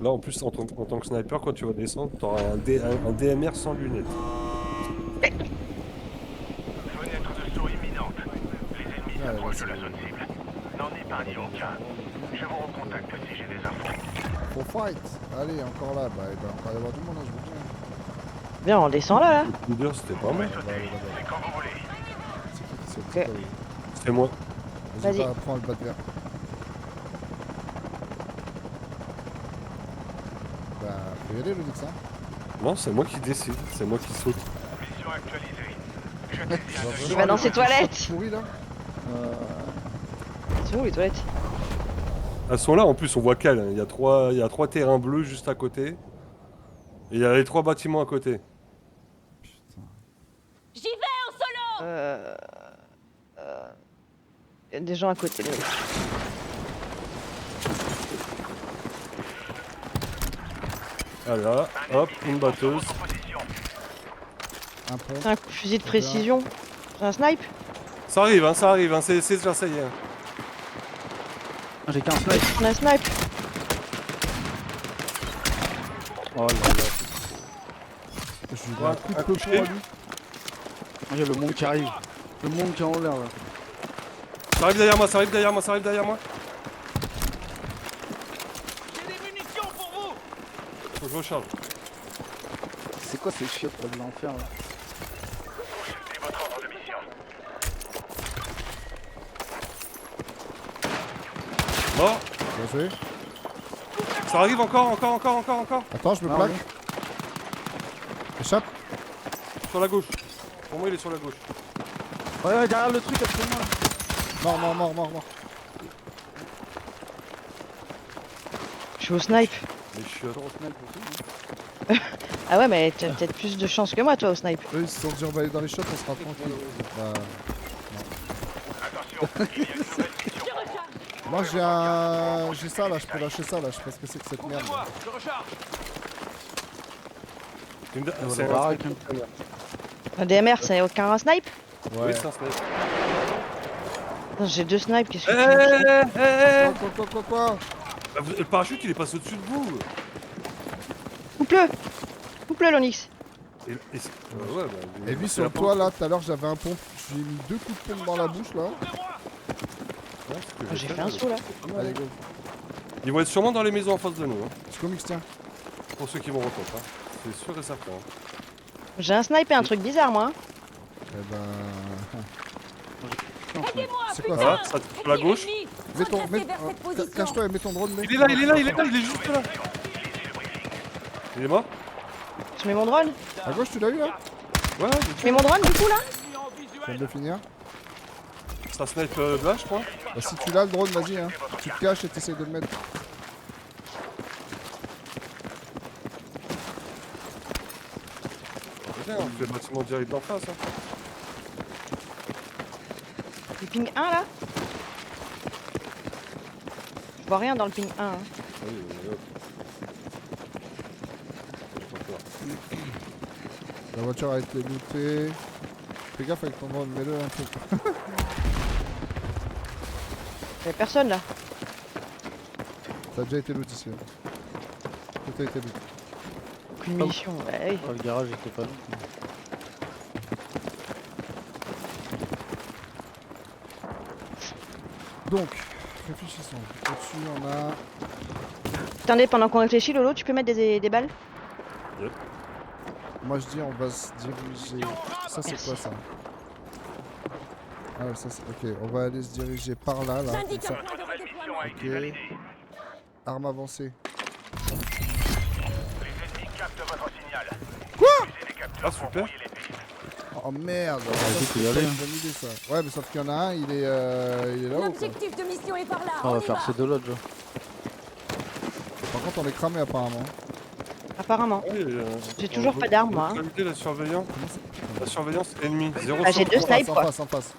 Là, en plus, en tant que sniper, quand tu vas descendre, t'auras un DMR sans lunettes. Fenêtre de saut imminente. Les ennemis Ouais, s'approchent de c'est- la zone cible. N'en épargnez aucun. Je vous recontacte si j'ai des infos. Faut fight. Allez, encore là. Bah, il va encore y avoir du monde, hein, je vous le dis. Viens, on descend là. Le leader, c'était pas mal. On va aller là-bas. C'est quand vous voulez. C'est qui saute? Ok. C'est pas lui. C'est moi. Vas-y, Vas-y. va, prends le bat vert. Bah, faut y aller, le Nix, hein. Non, c'est moi qui décide. C'est moi qui saute. Mission actualisée. Jetez bien un Il va dans ses toilettes. Pourri, là. C'est où les toilettes? Elles sont là, en plus, on voit qu'elles. Hein. Il y a trois terrains bleus juste à côté. Et il y a les 3 bâtiments à côté. J'y vais en solo. Il y a des gens à côté. Là. Voilà, hop, une batteuse. position. Un pont. C'est un fusil de précision. C'est un snipe? Ça arrive, hein, c'est déjà ça y est. J'ai qu'un snipe. On a un snipe. Oh là là. Je lui donne un coup de peupon à lui. J'ai le monde qui arrive. Le monde qui est en l'air là. Ça arrive derrière moi, ça arrive derrière moi, ça arrive derrière moi. J'ai des munitions pour vous. Faut que je recharge. C'est quoi ces chiottes là de l'enfer là? Consultez votre ordre de mission. Mort. Bien joué. Ça arrive encore. Attends, je me Ah, plaque. oui. Échappe. Sur la gauche. Pour moi, il est sur la gauche. Ouais, ouais, derrière le truc absolument là. Mort. Je suis au snipe. Les chiottes. Gros snipe aussi. Ah ouais, mais t'as peut-être plus de chance que moi, toi, au snipe. Eux, ils se sont dit on va aller dans les shots, on sera tranquille. Bah, Attention, il y a une nouvelle mission. Je recharge. moi j'ai un. J'ai ça là, je peux lâcher ça là, je sais pas ce que c'est que cette merde. Couvrez-moi, je recharge. C'est Voilà, un avec sniper. Un DMR, c'est aucun snipe? Oui, Ouais. c'est un sniper. Non, j'ai 2 snipes, qu'est-ce que tu veux? Quoi Bah, le parachute, il est passé au-dessus de vous. Coupe-le! Coupe-le, l'Onyx. Ouais, bah, Et lui c'est sur la le toit là, tout à l'heure j'avais un pompe, je lui ai mis 2 coups de pompe dans la bouche là. Ouais, c'est ce que Oh, j'ai fait un là. saut là. Allez go. Ils vont être sûrement dans les maisons en face de nous. Hein, Jusqu'au mix tiens. pour ceux qui vont retomber. Hein. C'est sûr et certain. Hein. J'ai un snipe et un truc bizarre, moi. hein. Eh ben. Aidez-moi, C'est quoi Voilà, ça ça sur la gauche. Mets ton. Redressez vers cette position. Cache-toi et mets ton drone mec. Il est là, il est juste là. Il est mort. Je mets mon drone. À gauche tu l'as eu là? Ouais, Je mets mon drone, du coup, là. Je viens de le finir. c'est un snipe là, je crois. Bah si tu l'as le drone, vas-y hein. Tu te caches et t'essayes de le mettre. Viens, on fait le bâtiment direct d'en face. Hein. Le ping 1, là. Je vois rien dans le ping 1. hein. Oui, hop. La voiture a été lootée. Fais gaffe avec ton drone, mets-le un peu. Y'a personne, là. Ça a déjà été loot ici. Hein. Tout a été loot. Aucune munition. Ouais, oui. Oh, le garage était pas loin. Donc, réfléchissons. Au-dessus on a. Attendez, pendant qu'on réfléchit, Lolo, tu peux mettre des balles? Moi je dis on va se diriger. Ça c'est Merci. quoi ça? Ah ouais, ça c'est. Ok, on va aller se diriger par là, là. Comme J'indique ça. un point de Votre mission redéploiement. a été Ok. validée. Arme avancée. Les ennemis captent votre signal. Utilisez les capteurs Ah, pour super. brouiller les pistes. Oh merde! vas-y, Ça, faut y c'est pas aller, une hein. bonne idée ça. Ouais, mais sauf qu'il y en a un, il est là-haut. quoi. L'objectif de mission est par là. On va y faire va. ces deux là déjà. Par contre, on est cramé apparemment. Apparemment. Ouais, J'ai on toujours veut- pas d'arme, on moi, veut hein. éviter la surveillance ennemie. 0 Ah, j'ai deux En snipes, face, en quoi. face, en face.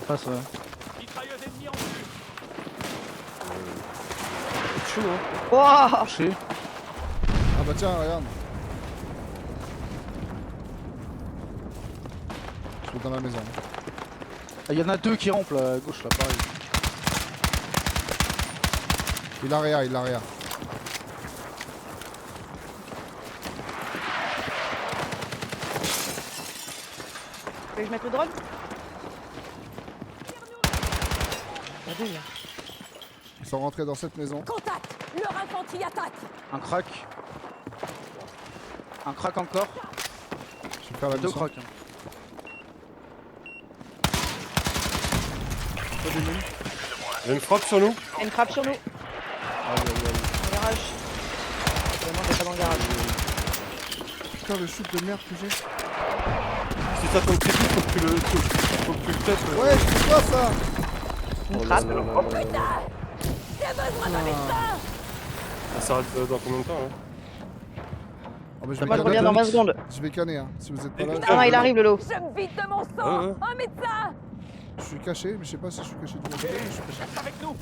Passe, ouais. Mitrailleuse ennemie en vue. chaud, hein. Wow. Touché. Ah bah tiens, regarde. Je suis dans la maison. Ah, il y en a deux qui rampent là, à gauche là, pareil. Il arrière, il arrière. veux que je mette le drone? Bordel. Ils sont rentrés dans cette maison. Contact. Leur infanterie attaque. Un crack. Un crack encore. Je vais faire la Deux mission. cracks. Pas des mines. Il y a une frappe sur nous. Il y a une frappe sur nous. Aïe aïe aïe. Dans le garage. Vraiment, c'est pas dans le garage. Putain, le shoot de merde que j'ai. Si ça tombe critique, faut que tu le tapes. Ouais, je fais quoi ça? Une frappe. J'ai besoin d'un médecin. Ça s'arrête dans combien de temps là? Oh, mais je Moi, je vais reviens dans 20 secondes. Je vais canner, hein. Si vous êtes pas là, Ah non, il arrive, Lolo. Je me vide de mon sang. Ouais, ouais. Un médecin. je suis caché, mais je sais pas si je suis caché de mon côté, mais je suis caché. Reste avec nous.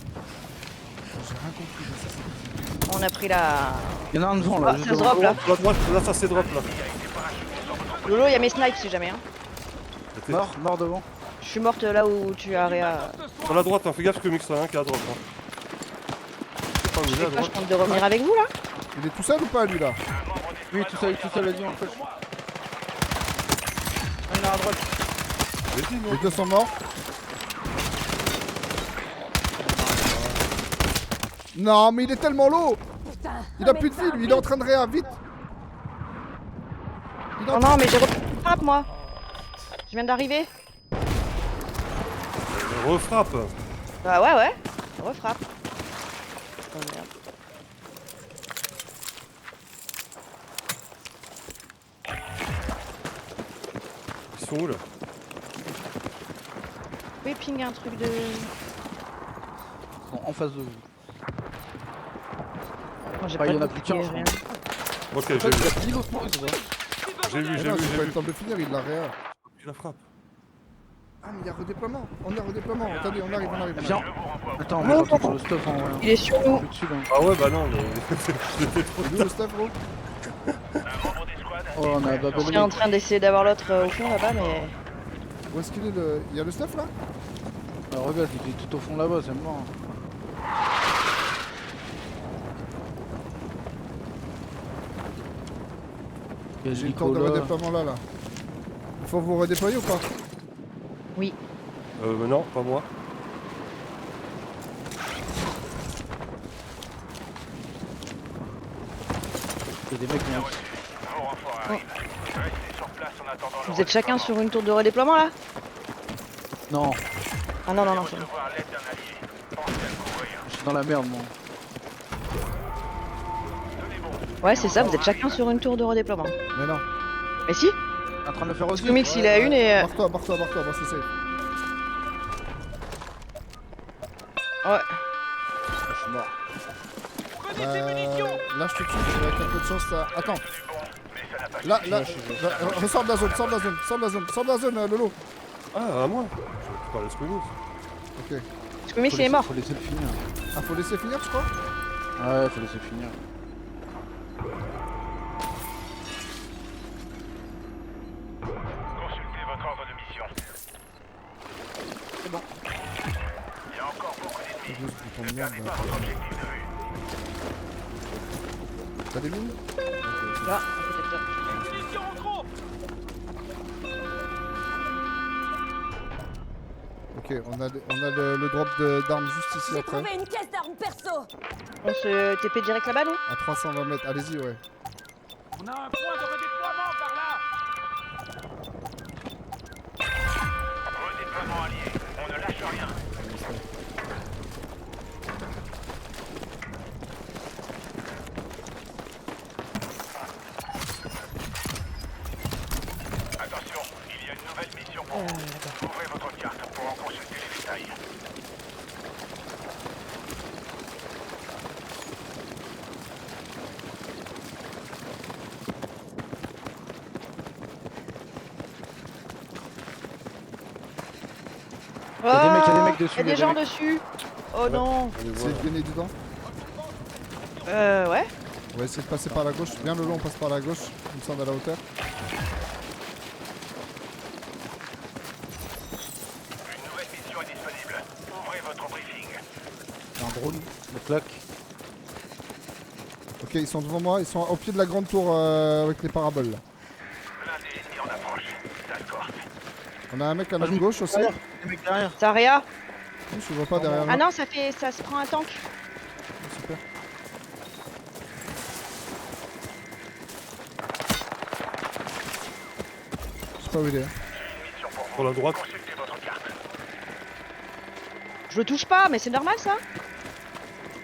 J'ai rien compris de ça. On a pris la. Il y en a un devant Ah, là. juste ça se devant. drop là. La droite, là ça c'est drop là. Lolo, il y a mes snipes si jamais. Hein. Mort, mort devant. Je suis morte là où tu as réa. Sur la droite, hein, fais gaffe que Mix en a un qui est à droite. Hein. Je sais pas où il est à Ah, je droite. compte de revenir avec vous là. Il est tout seul ou pas lui là? Oui, tout seul, vas-y, on le fait. Il y en a à droite. Vas-y, non. Les deux sont morts. Non, mais il est tellement low. Putain. Il a plus de vie, lui. Il est en train de réa, vite. Il est en Oh non, mais j'ai repris une frappe moi. Je viens d'arriver. Refrappe. Bah ouais. Refrappe. Oh merde. Ils sont où là? Oui, ping un truc de. En face de vous. Moi j'ai Ah, pas il y en a de plus bouclier, qu'un, rien. Ok, En j'ai fait, vu. il a fini l'autre mort, c'est vrai. J'ai vu, Mais j'ai non, vu, c'est j'ai pas vu. le temps de finir, il l'a réa. Il la frappe. Ah, mais il y a redéploiement. On est en redéploiement. Attendez, on arrive. Viens. Attends, moi j'entends sur le stuff en vrai. Il est sur nous. Plus dessus là. Ah ouais, bah non, mais j'étais trop Il est où le stuff, gros? Oh, on a Je suis en babelé. train d'essayer d'avoir l'autre au fond là-bas, mais. Où est-ce qu'il est le. Il y a le stuff là? Alors regarde, il est tout au fond là-bas, c'est mort. Il y a J'ai le temps de Nicolas. redéploiement là. Il faut vous redéployer ou pas? non, pas moi. Il y a des mecs qui ont... Vos renforts arrivent. Restez sur place en attendant le Vous êtes chacun sur une tour de redéploiement là? Non, Ah non, c'est bon. recevoir l'aide d'un allié. Pensez à le couvrir. je suis dans la merde moi. Tenez bon. Ouais, c'est ça, vous êtes chacun sur une tour de redéploiement. Mais non. Mais si, En train de le faire aussi. Squeamix il est à une et. Barre-toi, moi c'est safe. Ouais. Je suis mort. Là, je te tue, avec un peu de chance. Ça... Attends, Mais ça n'a pas là, ressors de la zone, sors de la zone, Lolo. Ah, à moi. Je parle de Squeamish. Ok. Squeamix il est mort. Faut laisser le finir. Ah, faut laisser finir, je crois. Ouais, faut laisser finir. consultez votre ordre de mission. C'est bon. Il y a encore beaucoup d'ennemis. Douze boutons de merde. Perdez pas votre objectif de vue. T'as des mines? Là, à côté de toi. Ok, on a le drop d'armes juste ici J'ai après. trouvé une caisse d'armes perso. On se TP direct là-bas, non? À 320 mètres, allez-y, ouais. On a un point de redéploiement par là. Redéploiement allié. On ne lâche rien. Attention, il y a une nouvelle mission pour vous. Ouvrez votre carte pour en consulter les détails. y a des mecs, y a des mecs dessus, Il y a des gens dessus. Oh non. On les voit, C'est là. gagné dedans. Ouais. On va essayer de passer par la gauche. Viens, Lolo, on passe par la gauche. Comme ça, on a la hauteur. Une nouvelle mission est disponible. Ouvrez votre briefing. Un drone, le claque. Ok, ils sont devant moi. Ils sont au pied de la grande tour avec les paraboles là. L'un des ennemis en approche. D'escorte. On a un mec à Ah, notre je me- gauche aussi. Derrière, les mecs derrière. Saria. Je vois pas derrière Ah moi. non, ça se prend un tank. Super. Je sais pas où il est. Mission pour vous. Sur la droite. Consultez votre carte. Je le touche pas, mais c'est normal ça.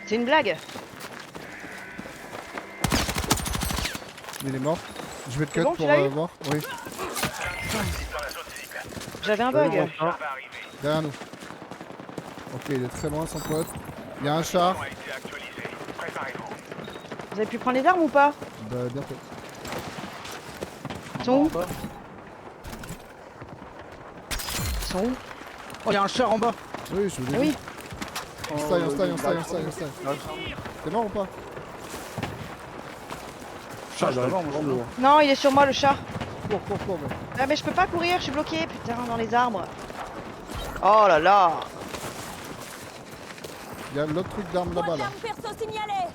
C'est une blague. Il est mort. Je vais le cut bon, tu pour l'as eu voir. Oui, Dans la zone cible. J'avais un bug. Le char va arriver. derrière nous. Ok, il est très loin son pote. Il y a un char. A été actualisé. Préparez-vous. Vous avez pu prendre les armes ou pas? Bah, bientôt. Ils sont où? Ils sont où? Oh, y'a un char en bas. Oui, je vous l'ai Ah oui. dit. On style. T'es mort ou pas? Chat, je te vois, moi, je te vois. Non, il est sur moi le chat. Cours, mec. Ah mais je peux pas courir, je suis bloqué, putain, dans les arbres. Oh là là. Il y a l'autre truc d'arme Point là-bas là. d'arme perso signalé.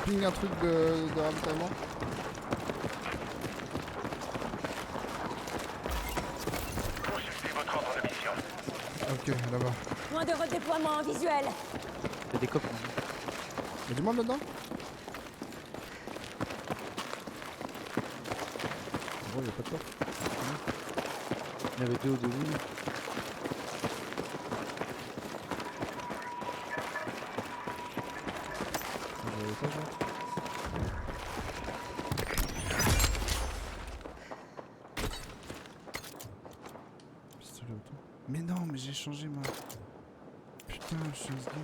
Ping un truc de ravitaillement. Consultez votre ordre de mission. Ok, là-bas. Point de redéploiement en visuel. Y'a des coffres. Y'a du monde là-dedans? Bon, y'a pas de coffre. Il y avait deux au début. Pistolet auto. Mais non, mais j'ai changé ma. Putain, je suis ce game.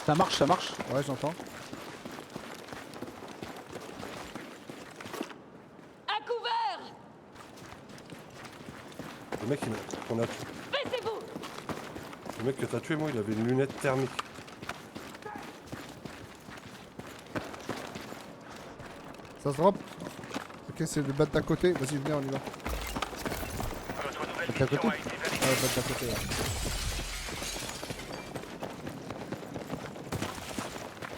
Ça marche, ça marche. Ouais, j'entends. À couvert. Le mec qu'on a tué. Baissez-vous. Le mec que t'as tué, moi, il avait une lunette thermique. Ça se drop. Ok, c'est le bas d'à côté. Vas-y, venez, on y va. Votre nouvelle C'est à mission côté a été validée. Ouais, le bas d'à côté là.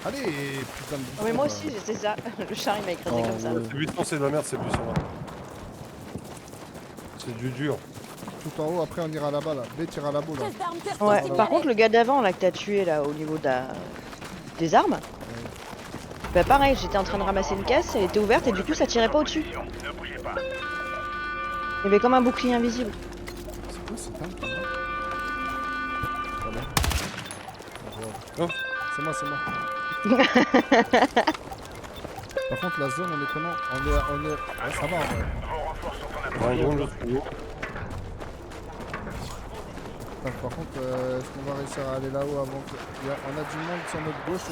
Allez, putain de Non mais moi aussi j'étais ça. Le chat il m'a écrasé Oh, comme ça. ouais. C'est buisson, c'est de la merde, c'est buisson là. C'est du dur. Tout en haut, après on ira là-bas là. B tire à la boule là. Test d'arme perso Ouais, signalé. par contre le gars d'avant là que t'as tué là au niveau des armes. Bah pareil, j'étais en train de ramasser une caisse, elle était ouverte et du coup ça tirait pas au-dessus. Ne bougez pas. Il y avait comme un bouclier invisible. C'est quoi cette arme là? Oh. C'est moi. Par contre la zone on est comment? On est. Ouais, ça va en vrai. Vos renforts sont en Un approche. drone, l'autre niveau. Par contre, est-ce qu'on va réussir à aller là-haut avant que. On a du monde sur notre gauche,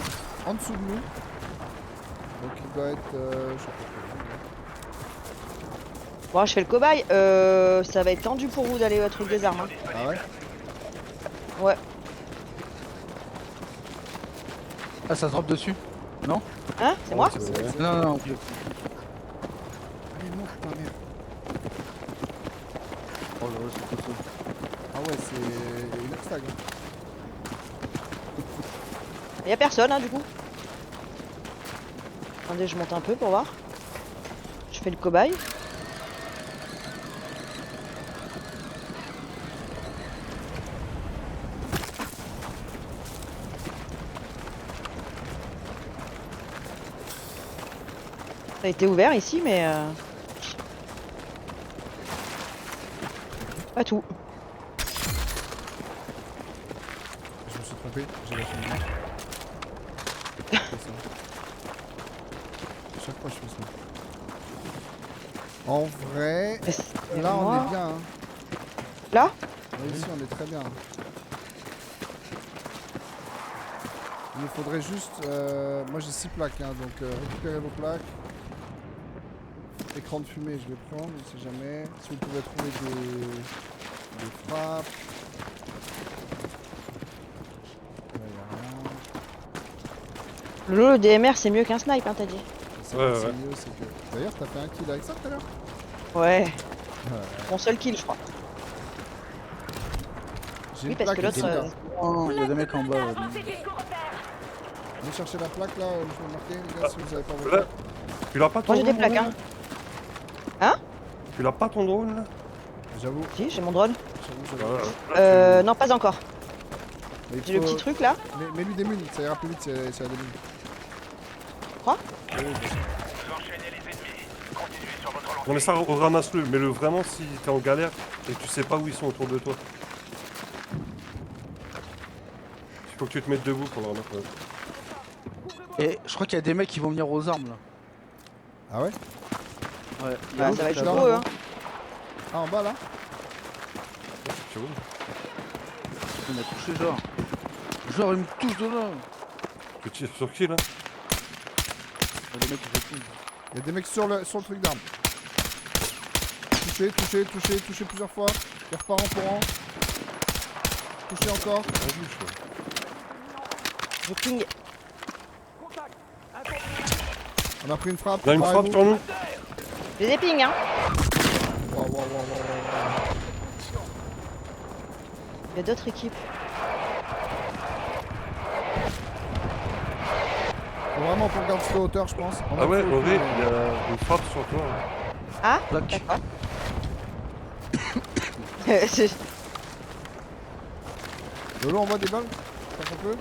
en dessous de nous. Donc il doit être. Je sais pas. Bon je fais le cobaye, ça va être tendu pour vous d'aller au truc des armes. Hein. Ah ouais? Ouais. Ah, ça se drop dessus. Non? Hein? C'est moi? C'est vrai. Non, ok. Allez, non, putain, merde. Oh là là, c'est costaud. Ah ouais, c'est une extag. Y'a personne hein du coup. Attendez, je monte un peu pour voir. Je fais le cobaye. Ça a été ouvert ici, mais pas tout. Je me suis trompé, j'ai lâché une main. Chaque fois je fais ça. En vrai, Mais c'est là on moi. est bien. Hein. Là? Ouais, ici on est très bien. Il nous faudrait juste. Moi j'ai 6 plaques, hein, donc récupérez vos plaques. Écran de fumée, je vais prendre, on sait jamais. Si vous pouvez trouver des frappes. Là, y a rien. Le DMR c'est mieux qu'un snipe, hein, t'as dit. C'est Ouais, c'est ouais. mieux, c'est que. D'ailleurs, t'as fait un kill avec ça tout à l'heure? Ouais, Ouais. mon seul kill, je crois. J'ai Oui, une parce plaque que l'autre. ici, là. Oh, il y a des mecs en bas. là. Venez chercher la plaque là, je vais marquer, les gars, si vous avez pas vos Là. plaques. Tu l'as pas Moi toi j'ai des plaques, hein. Hein? Tu l'as pas ton drone là? J'avoue, Si, j'ai mon drone. j'avoue. Non, pas encore. Mais il J'ai le faut- petit truc là. Mets-lui des mules, ça ira plus vite si elle a des mules. Quoi? Oui, bien sûr. Vous enchaînez les ennemis. Continuez sur votre lancée. Non mais ça, ramasse-le, mais le vraiment si t'es en galère et que tu sais pas où ils sont autour de toi. Il faut que tu te mettes debout pour le ramasser. Et je crois qu'il y a des mecs qui vont venir aux armes là. Ah ouais? Ouais. Bah, ça va être là, chaud, hein. Ah, en bas là? Tu vois? Il m'a touché genre. Genre il me touche de là. Tu tires sur qui là? Il y a des mecs qui font tout. Il y a des mecs sur le truc d'armes. Touché plusieurs fois. Il repart en courant. Touché encore. Je ping. On a pris une frappe. Il y a une frappe sur nous. Je les ai ping, hein. Wow. Il y a d'autres équipes. Faut vraiment qu'on regarde cette hauteur, je pense. On a Ah ouais, le feu au Auré, cul, il y a une frappe sur toi. Hein. Ah, Plaque. d'accord. C'est- Lolo, on voit des balles? Tant qu'on peut?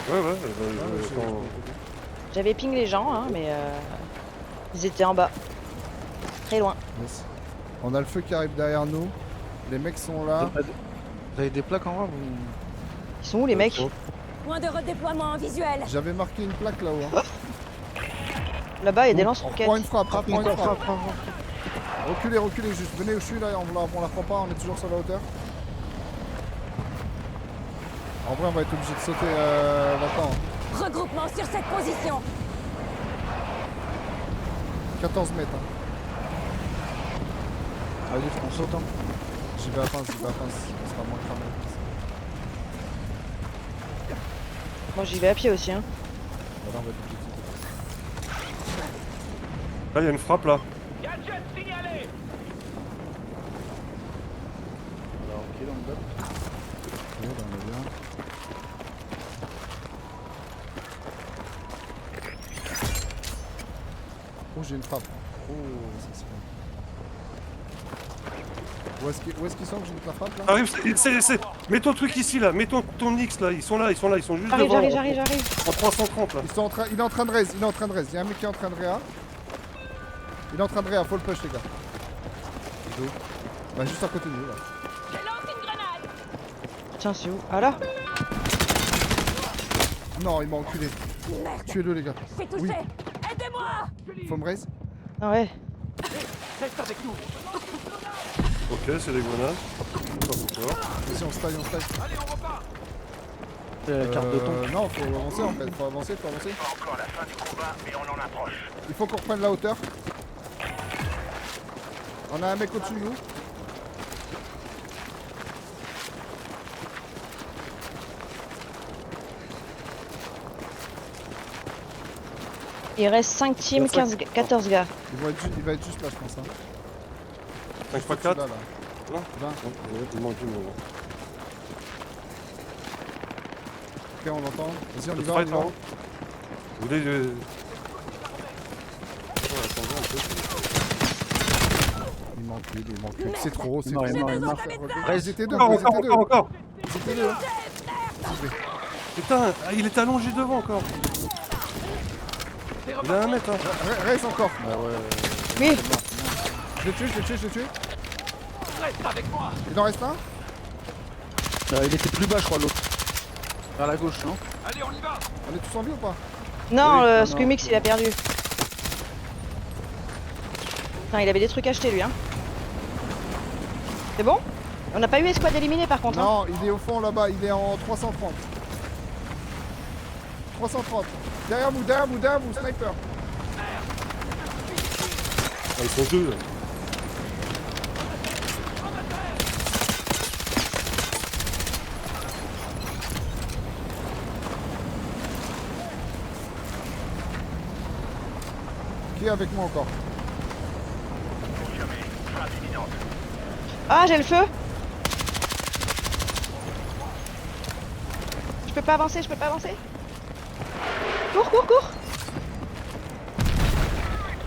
Ouais, Ouais, attends. J'avais ping les gens, hein, mais ils étaient en bas. Très loin. yes. On a le feu qui arrive derrière nous. Les mecs sont là. Vous avez des plaques en bas vous... Ils sont où les mecs? Point de redéploiement visuel. J'avais marqué une plaque là-haut. Hein. Là-bas, il y a des On lance-roquettes. prend une frappe, prends une frappe. Reculez juste. Venez où je suis là, on la prend pas, on est toujours sur la hauteur. En vrai, on va être obligé de sauter là-dedans. Hein. Regroupement sur cette position. 14 mètres. Hein. Allez, on saute hein. J'y vais à pince, on sera moins cramé. Moi, j'y vais à pied aussi, hein. Voilà, on va être obligé de sauter. Là, il y a une frappe là. Gadget signalé. Alors ok, on bloque. Ouais, bah, on est bien. Oh, j'ai une frappe. Oh, ça c'est bon. Où est-ce qu'ils sont que j'ai une frappe là? Arrive, mets ton truc ici là, mets ton X là, ils sont là, ils sont juste J'arrive, devant. j'arrive. En 330 là. Il est en train de raise, il y a un mec qui est en train de réa. Il est en train de réa, faut le push les gars. Il est où? Bah juste à côté de nous là. Je lance une grenade. Tiens, c'est où? Ah là? Non, il m'a enculé. Merde, Tuez-le les gars. je suis touché. Oui. Aidez-moi. Faut me raise? Ah ouais. Ok, c'est des grenades. Pas pourquoi. Vas-y, on se taille. Il y a la carte de ton. Non, faut avancer en fait, faut avancer. Pas encore la fin du combat, mais on en approche. Il faut qu'on reprenne la hauteur. On a un mec au-dessus de nous. Il reste 5 teams, 14 gars. Il va être juste là, je pense. Hein. 5 Juste pas 4 au-dessus, là. Non. 20. Il manque du monde. Ok, on l'entend. Vas-y, on y Le va. fight en haut. Vous voulez. Il manque. C'est trop, c'est Il meurt, trop. il meurt. Ils étaient deux, Encore. Ils étaient deux. Putain, il est allongé devant encore. Il a 1 mètre hein. Raise encore. Oui. Je l'ai tué. Il en reste un? Il était plus bas je crois l'autre. Vers la gauche non? On est tous en vie ou pas? Non, Oui, le non. Squimix, il a perdu. Putain, il avait des trucs achetés lui, hein. C'est bon? On n'a pas eu escouade éliminée par contre. Hein. Non, il est au fond là-bas, il est en 330. 330. Derrière vous, sniper. Ah, ils sont deux. Là. Qui est avec moi encore? Confirmé. Frappe imminente. Ah, j'ai le feu. Je peux pas avancer. Cours.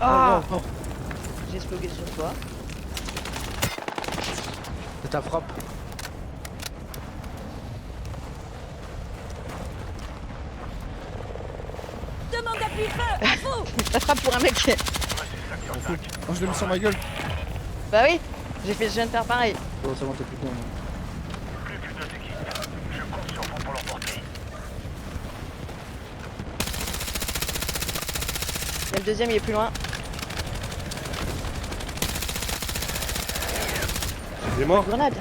Ah, Oh, j'ai slogué sur toi. c'est ta frappe. Demande d'appui feu. À vous. Ça frappe pour un mec. Oh, je l'ai mis sur ma gueule. Bah oui, je viens de faire pareil. Oh, c'est bon, t'es plus con. Plus que 2 équipes. Je compte sur vous pour l'emporter. Il y a le deuxième, il est plus loin. Il est mort. Grenade.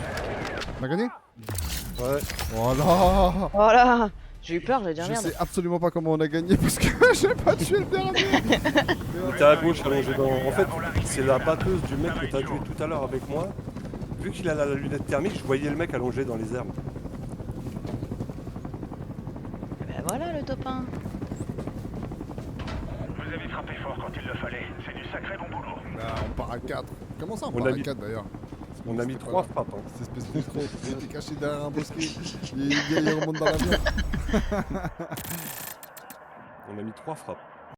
On a gagné? Ouais. Voilà. Voilà. J'ai eu peur, j'ai dit Je merde. sais absolument pas comment on a gagné parce que j'ai pas tué le dernier. Il était à gauche allongé dans. En fait, c'est la batteuse du mec que t'as tué tout à l'heure avec moi. Vu qu'il a la lunette thermique, je voyais le mec allongé dans les herbes. Bah voilà le top 1. Vous avez frappé fort quand il le fallait. C'est du sacré bon boulot. Bah, on part à 4. Comment ça on On part a à mis- 4 d'ailleurs? On a mis C'était pas 3 là. frappes. Hein. C'est espèce de trop. Il était caché derrière un bosquet. Il remonte dans l'avion. On a mis 3 frappes.